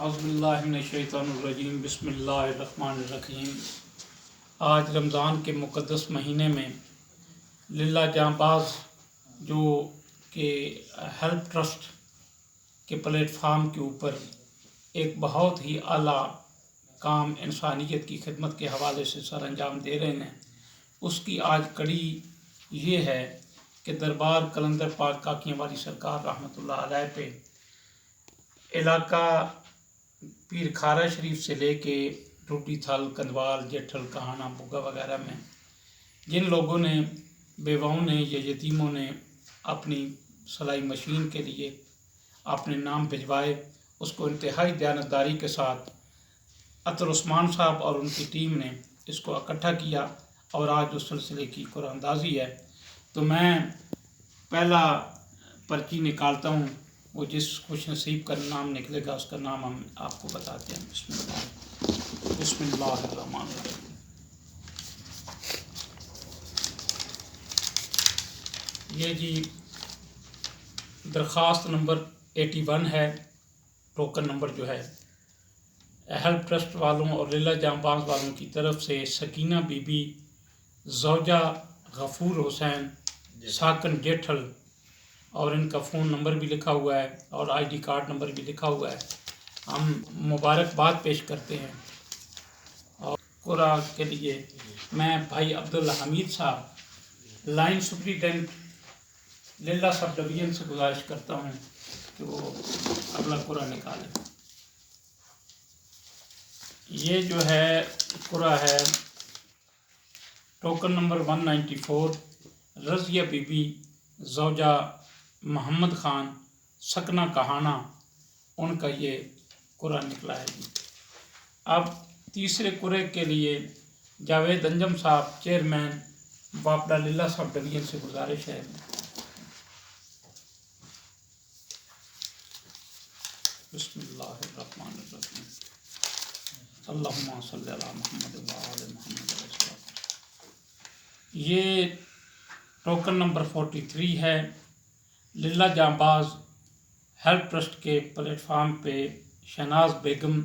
اعوذ باللہ من الشیطان الرجیم بسم اللہ الرحمن الرحیم۔ آج رمضان کے مقدس مہینے میں للہ جاں باز جو کہ ہیلپ ٹرسٹ کے پلیٹ فارم کے اوپر ایک بہت ہی اعلیٰ کام انسانیت کی خدمت کے حوالے سے سر انجام دے رہے ہیں، اس کی آج کڑی یہ ہے کہ دربار کلندر پاک کاکیاں والی سرکار رحمۃ اللہ علیہ پہ علاقہ پیر کھارا شریف سے لے کے ٹوٹی تھل، کندوال، جیٹھل، کہانا، بگا وغیرہ میں جن لوگوں نے، بیواؤں نے یا یتیموں نے اپنی سلائی مشین کے لیے اپنے نام بھجوائے، اس کو انتہائی دیانتداری کے ساتھ عطر عثمان صاحب اور ان کی ٹیم نے اس کو اکٹھا کیا اور آج اس سلسلے کی قرآن اندازی ہے۔ تو میں پہلا پرچی نکالتا ہوں، وہ جس خوش نصیب کا نام نکلے گا اس کا نام ہم آپ کو بتاتے ہیں۔ بسم اللہ الرحمن الرحیم۔ یہ جی درخواست نمبر 81 ہے، ٹوکن نمبر جو ہے ہیلپ ٹرسٹ والوں اور للہ جاں باز والوں کی طرف سے سکینہ بی بی، زوجہ غفور حسین، ساکن جیٹھل، اور ان کا فون نمبر بھی لکھا ہوا ہے اور آئی ڈی کارڈ نمبر بھی لکھا ہوا ہے۔ ہم مبارکباد پیش کرتے ہیں۔ اور قرآن کے لیے میں بھائی عبدالحمید صاحب، لائن سپریٹینڈنٹ للہ سب ڈویژن سے گزارش کرتا ہوں کہ وہ اگلا قرآن نکالیں۔ یہ جو ہے قرآن ہے token number 194، Razia Bibi, زوجہ محمد خان، سکنہ کہانا، ان کا یہ قرآن نکلا ہے جی۔ اب تیسرے قرآن کے لیے جاوید انجم صاحب، چیئرمین واپڈا للہ سب ڈویژن سے گزارش ہے۔ بسم اللہ الرحمن الرحیم۔ اللہم صلی علی محمد وآل محمد۔ یہ ٹوکن نمبر 43 ہے، للہ جاں باز ہیلپ ٹرسٹ کے پلیٹ فارم پہ شہناز بیگم،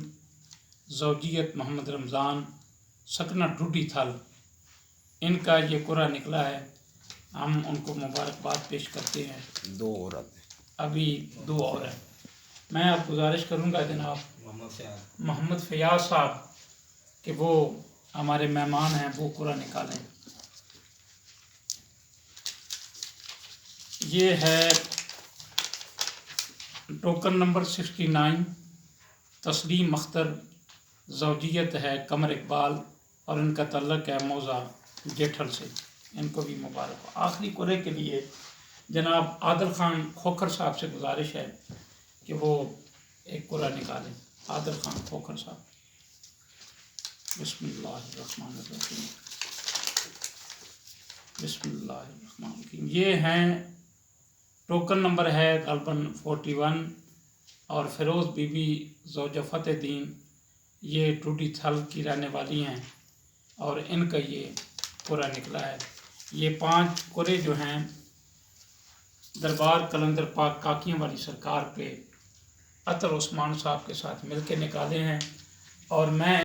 زوجیت محمد رمضان، سکنہ ٹوٹی تھل، ان کا یہ قرآن نکلا ہے۔ ہم ان کو مبارکباد پیش کرتے ہیں۔ دو عورت ابھی دو اور ہیں۔ میں اب گزارش کروں گا جناب محمد فیاض صاحب کہ وہ ہمارے مہمان ہیں، وہ قرآن نکالیں۔ یہ ہے ٹوکن نمبر 69، تسلیم اختر، زوجیت ہے قمر اقبال، اور ان کا تعلق ہے موضع جیٹھل سے، ان کو بھی مبارک۔ آخری قرآن کے لیے جناب عادل خان کھوکھر صاحب سے گزارش ہے کہ وہ ایک قرآن نکالیں۔ عادل خان کھوکھر صاحب۔ بسم اللہ الرحمن الرحیم۔ بسم اللہ الرحمن الرحیم۔ یہ ہیں ٹوکن نمبر ہے غالباً 41، اور فیروز بی بی، زوجہ فتح دین، یہ ٹوٹی تھل کی رہنے والی ہیں اور ان کا یہ قرآن نکلا ہے۔ یہ 5 قرآن جو ہیں دربار کلندر پاک کاکیاں والی سرکار پہ عطر عثمان صاحب کے ساتھ مل کے نکالے ہیں، اور میں